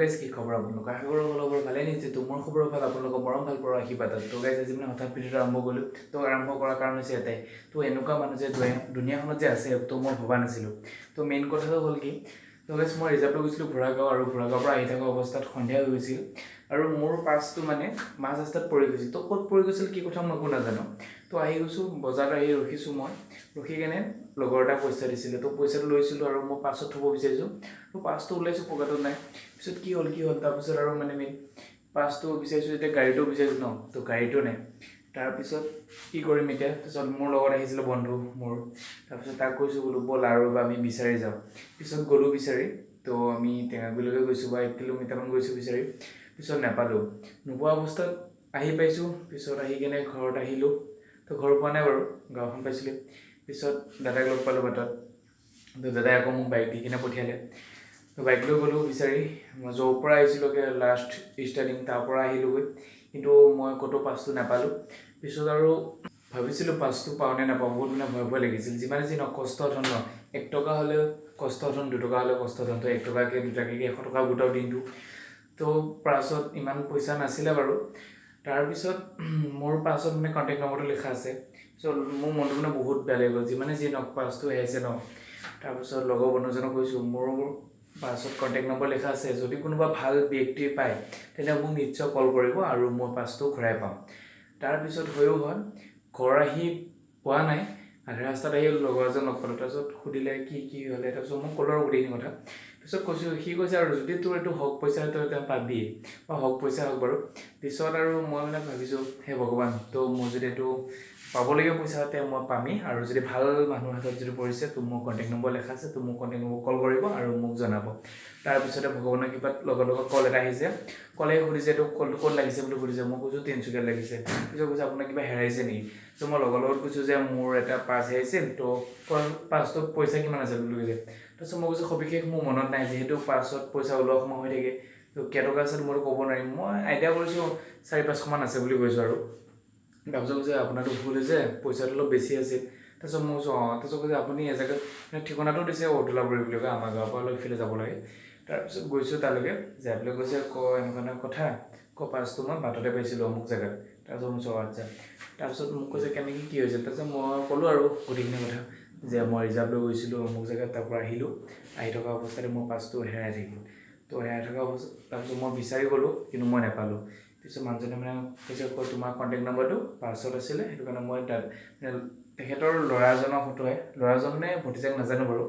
guys কি খবৰ আপোনালোক আশা কৰোঁ অলপ ভালেই নিশ্চয় তো মোৰ খবৰ ভাল আপোনালোকৰ মৰম ভাল পৰা আশীৰ্বাদত তো গাইজ আজি মানে হঠাৎ ভিডিঅ'টো আৰম্ভ কৰিলোঁ তো আৰম্ভ কৰাৰ কাৰণ হৈছে এটাই তো এনেকুৱা মানুহ যে দুনিয়াখনত যে আছে তো মই ভবা নাছিলোঁ তো মেইন কথাটো হ'ল কি তো গাইজ মই ৰিজাৰ্ভ লৈ গৈছিলোঁ ঘোঁৰাগাঁও আৰু ঘোঁৰাগাঁৱৰ পৰা আহি থকা অৱস্থাত সন্ধিয়া হৈ গৈছিল আৰু মোৰ পাছটো মানে মাজ ৰাস্তাত পৰি গৈছিল তো ক'ত পৰি গৈছিল কি কথা মই একো নাজানো তো আহি গৈছোঁ বজাৰত আহি ৰখিছোঁ মই ৰখি কেনে লগৰ এটা পইচা দিছিলে তো পইচাটো লৈছিলোঁ আৰু মই পাছত থ'ব বিচাৰিছোঁ তো পাছটো ওলাইছোঁ পকেটত নাই পিছত কি হ'ল তাৰপিছত আৰু মানে মেইন পাছটো বিচাৰিছোঁ এতিয়া গাড়ীটো বিচাৰিছোঁ ন তো গাড়ীটো নাই তাৰপিছত কি কৰিম এতিয়া তাৰপিছত মোৰ লগত আহিছিলে বন্ধু মোৰ তাৰপিছত তাক কৈছোঁ বোলো ব'ল আৰু আমি বিচাৰি যাওঁ পিছত গ'লোঁ বিচাৰি তো আমি টেঙাগুৰিলৈকে গৈছোঁ বা 1 কিলোমিটাৰমান গৈছোঁ বিচাৰি পিছত নাপালোঁ নোপোৱা অৱস্থাত আহি পাইছোঁ পিছত আহি কেনে ঘৰত আহিলোঁ তো ঘৰ পোৱা নাই বাৰু গাঁওখন পাইছিলোঁ পিছত দাদাক লগ পালোঁ বাটত তো দাদাই আকৌ মোক বাইক দি কিনে পঠিয়ালে তো বাইক লৈ গ'লোঁ বিচাৰি মই য'ৰ পৰা আহিছিলোঁগৈ লাষ্ট ষ্টাৰ্টিং তাৰ পৰা আহিলোঁগৈ কিন্তু মই ক'তো পাছটো নাপালোঁ পিছত আৰু ভাবিছিলোঁ পাছটো পাওঁ নে নাপাওঁ বহুত মানে ভয় লাগিছিল যিমানে যি নহওক কষ্ট ধন ন 1 টকা হ'লেও কষ্ট ধন 2 টকা হ'লেও কষ্ট ধন তো 1 টকাকৈ 2 টকাকৈ 100 টকা গোটাও দিনটো তো পাছত ইমান পইচা নাছিলে বাৰু তাৰপিছত মোৰ পাছত মানে কণ্টেক্ট নম্বৰটো লিখা আছে চ' মোৰ মনটো মানে বহুত বেয়া লাগি গ'ল যিমানে যি নহওক পাছটো আহিছে ন তাৰপিছত লগৰ বন্ধুজনক কৈছোঁ মোৰ পাছত কণ্টেক্ট নম্বৰ লিখা আছে যদি কোনোবা ভাল ব্যক্তি পায় তেন্তে মোক নিশ্চয় কল কৰিব আৰু মই পাছটো ঘূৰাই পাম তাৰপিছত হৈও হ'ল ঘৰ আহি পোৱা নাই আধা ৰাস্তাত আহি লগৰ এজন লগ পালোঁ তাৰপিছত সুধিলে কি হ'লে তাৰপিছত মোক ক'লোঁ আৰু গোটেইখিনি কথা পিছত কৈছোঁ সি কৈছে আৰু যদি তোৰ এইটো হওক পইচা তই এতিয়া পাবিয়ে বা হওক পইচা হওক বাৰু পিছত আৰু মই মানে ভাবিছোঁ হে ভগৱান তো মোৰ যদি এইটো পাবলগীয়া পইচা তেওঁ মই পামেই আৰু যদি ভাল মানুহৰ হাতত যদি পৰিছে তো মোৰ কণ্টেক্ট নম্বৰ লেখা আছে তো মোক কণ্টেক্ট নম্বৰ কল কৰিব আৰু মোক জনাব তাৰপিছতে ভগৱানৰ কৃপাত লগত কল এটা আহিছে কলে সুধিছে এইটো কলটো ক'ত লাগিছে বুলি সুধিছে মই কৈছোঁ তিনিচুকীয়াত লাগিছে পিছত কৈছে আপোনাৰ কিবা হেৰাইছে নেকি তো মই লগৰ লগত কৈছোঁ যে মোৰ এটা পাছ হেৰাইছিল তো পাছটোত পইচা কিমান আছে বুলি কৈছে তাৰপিছত মই কৈছোঁ সবিশেষ মোৰ মনত নাই যিহেতু পাছত পইচা ওলোৱা সময় হৈ থাকে তো কেইটকা আছিল মইতো ক'ব নোৱাৰিম মই আইডিয়া কৰিছোঁ 400-500 মান আছে বুলি কৈছোঁ আৰু তাৰপিছত কৈছে আপোনাৰতো ভুল হৈছে পইচাটো অলপ বেছি আছিল তাৰপিছত মই কৈছোঁ তাৰপিছত কৈছে আপুনি এজেগাত মানে ঠিকনাটো দিছে অতুলাবৰী বুলি কয় আমাৰ গাঁৱৰ পৰা অলপ ইফালে যাব লাগে তাৰপিছত গৈছোঁ তালৈকে যাই পেলাই কৈছে এনেকুৱা কথা পাছটো মই বাটতে পাইছিলোঁ অমুক জেগাত তাৰপিছত মই আচ্ছা তাৰপিছত মোক কৈছে কেনেকৈ কি হৈছে তাৰপিছত মই ক'লোঁ আৰু গোটেইখিনি কথা যে মই ৰিজাৰ্ভ লৈ গৈছিলোঁ অমুক জেগাত তাৰ পৰা আহিলোঁ আহি থকা অৱস্থাতে মোৰ পাছটো হেৰাই থাকিল তো হেৰাই থকা অৱস্থা তাৰপিছত মই বিচাৰি গ'লোঁ কিন্তু মই নাপালোঁ পিছত মানুহজনে মানে কৈছে তোমাৰ কণ্টেক্ট নম্বৰটো পাছত আছিলে সেইটো কাৰণে মই তাত তেখেতৰ ল'ৰাজনৰ ফটো হয় ল'ৰাজন নে ভতিজাক নাজানো বাৰু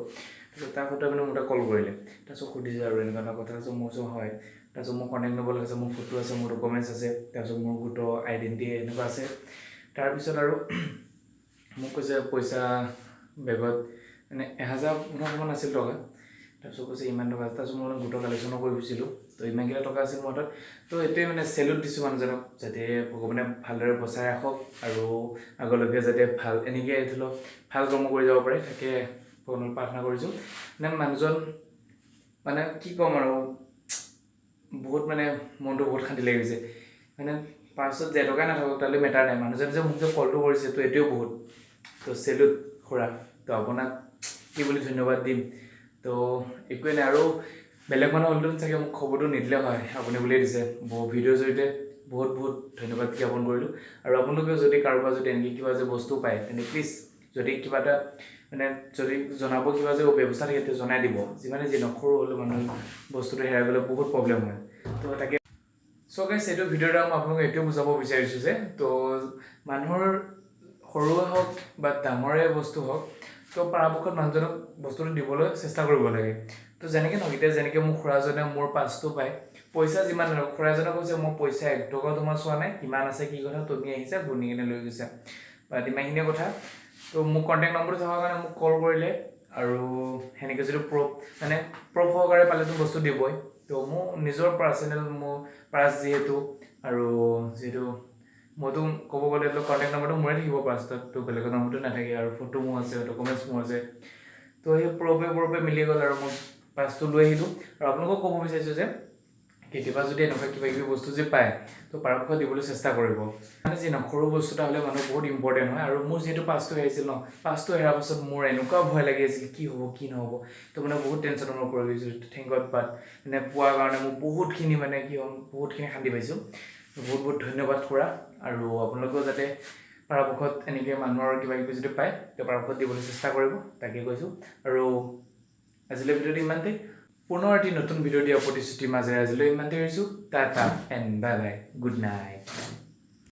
তাৰপিছত তাৰ ফটো মানে মোৰ তাত কল কৰিলে তাৰপিছত সুধিছে আৰু এনেকুৱা কথা তাৰপিছত মোৰ ওচৰত হয় তাৰপিছত মোৰ কণ্টেক্ট নম্বৰ আছে মোৰ ফটো আছে মোৰ ডকুমেণ্টছ আছে তাৰপিছত মোৰ গোটৰ আইডেণ্টিটি এনেকুৱা আছে তাৰপিছত আৰু মোক কৈছে পইচা বেগত মানে 1000 আছিল টকা তাৰপিছত কৈছে ইমান টকা তাৰপিছত মই গোটৰ কালেকশ্যনো কৰি গৈছিলোঁ তো ইমানকেইটা টকা আছিল মোৰ হাতত তো এইটোৱে মানে চেলুট দিছোঁ মানুহজনক যাতে ভগৱানে ভালদৰে বচাই ৰাখক আৰু আগলৈকে যাতে ভাল এনেকৈ ধৰি লওক ভাল কৰ্ম কৰি যাব পাৰে তাকে ভগৱানক প্ৰাৰ্থনা কৰিছোঁ মানে মানুহজন মানে কি ক'ম আৰু বহুত মানে মনটো বহুত শান্তি লাগি গৈছে মানে পাছত যে টকা নাথাকক তালৈ মেটাৰ নাই মানুহজনে যে মোক যে কলটো কৰিছে তো এইটোৱে বহুত তো চেলুট খুৰা তো আপোনাক কি বুলি ধন্যবাদ দিম তো একোৱে নাই আৰু বেলেগ মানুহ হ'লেতো চাগে মোক খবৰটো নিদিলে হয় আপুনি বুলিয়ে দিছে ভিডিঅ'ৰ জৰিয়তে বহুত ধন্যবাদ জ্ঞাপন কৰিলোঁ আৰু আপোনালোকেও যদি কাৰোবাৰ যদি এনেকৈ কিবা যে বস্তু পায় তেন্তে প্লিজ যদি কিবা এটা মানে যদি জনাব কিবা যে ব্যৱস্থা থাকে তেতিয়া জনাই দিব যিমানে যি নকৰোঁ হ'লেও মানুহ বস্তুটো হেৰাই গ'লে বহুত প্ৰব্লেম হয় তো তাকে চ' গাইছ এইটো ভিডিঅ'ৰ দ্বাৰা মই আপোনালোকক এইটোৱে বুজাব বিচাৰিছোঁ যে তো মানুহৰ সৰুৱে হওক বা ডাঙৰে বস্তু হওক তো পৰাপক্ষত মানুহজনক বস্তুটো দিবলৈ চেষ্টা কৰিব লাগে তো যেনেকৈ নহওক এতিয়া যেনেকৈ মোৰ খুৰাজনে মোৰ পাছটো পায় পইচা যিমান নহওক খুৰাজনে কৈছে মই পইচা 1 টকাও তোমাৰ চোৱা নাই কিমান আছে কি কথা তুমি আহিছা গুনি কিনে লৈ গৈছা বা ইমানখিনিয়ে কথা তো মোক কণ্টেক্ট নম্বৰটো থকাৰ কাৰণে মোক কল কৰিলে আৰু সেনেকৈ যদি মানে প্ৰুফ সহকাৰে পালেতো বস্তু দিবই তো মোৰ নিজৰ পাৰ্চনেল মোৰ পাৰ্চ যিহেতু আৰু যিহেতু মইতো ক'ব গ'লে এইটো কণ্টেক্ট নম্বৰটো মোৰে থাকিব পাৰ্চত তো বেলেগৰ নম্বৰটো নাথাকে আৰু ফটো মোৰ আছে ডকুমেণ্টছ মোৰ আছে তো সেই প্ৰুফে মিলি গ'ল আৰু মই পাছটো লৈ আহিলোঁ আৰু আপোনালোকক ক'ব বিচাৰিছোঁ যে কেতিয়াবা যদি এনেকুৱা কিবা কিবি বস্তু যে পায় তো পৰাপক্ষত দিবলৈ চেষ্টা কৰিব মানে যি নহওক সৰু বস্তু এটা হ'লে মানুহ বহুত ইম্পৰ্টেণ্ট হয় আৰু মোৰ যিহেতু পাছটো হেৰাইছিল ন পাছটো হেৰাৰ পাছত মোৰ এনেকুৱা ভয় লাগি আছিল কি হ'ব কি নহ'ব তো মানে বহুত টেনশ্যনৰ মই পৰি গৈছোঁ থেংক গড বাট মানে পোৱাৰ কাৰণে মই বহুতখিনি মানে কি হ'ল বহুতখিনি শান্তি পাইছোঁ বহুত বহুত ধন্যবাদ খুৰা আৰু আপোনালোকেও যাতে পৰাপক্ষত এনেকৈ মানুহৰ কিবা কিবি যদি পায় তো পৰাপক্ষত দিবলৈ চেষ্টা কৰিব তাকে কৈছোঁ আৰু আজিলৈ ভিডিঅ'টো ইমানতে পুনৰ এটি নতুন ভিডিঅ' দিয়া প্ৰতিশ্ৰুতিৰ মাজেৰে আজিলৈ ইমানতে এৰিছোঁ tata and bye bye good night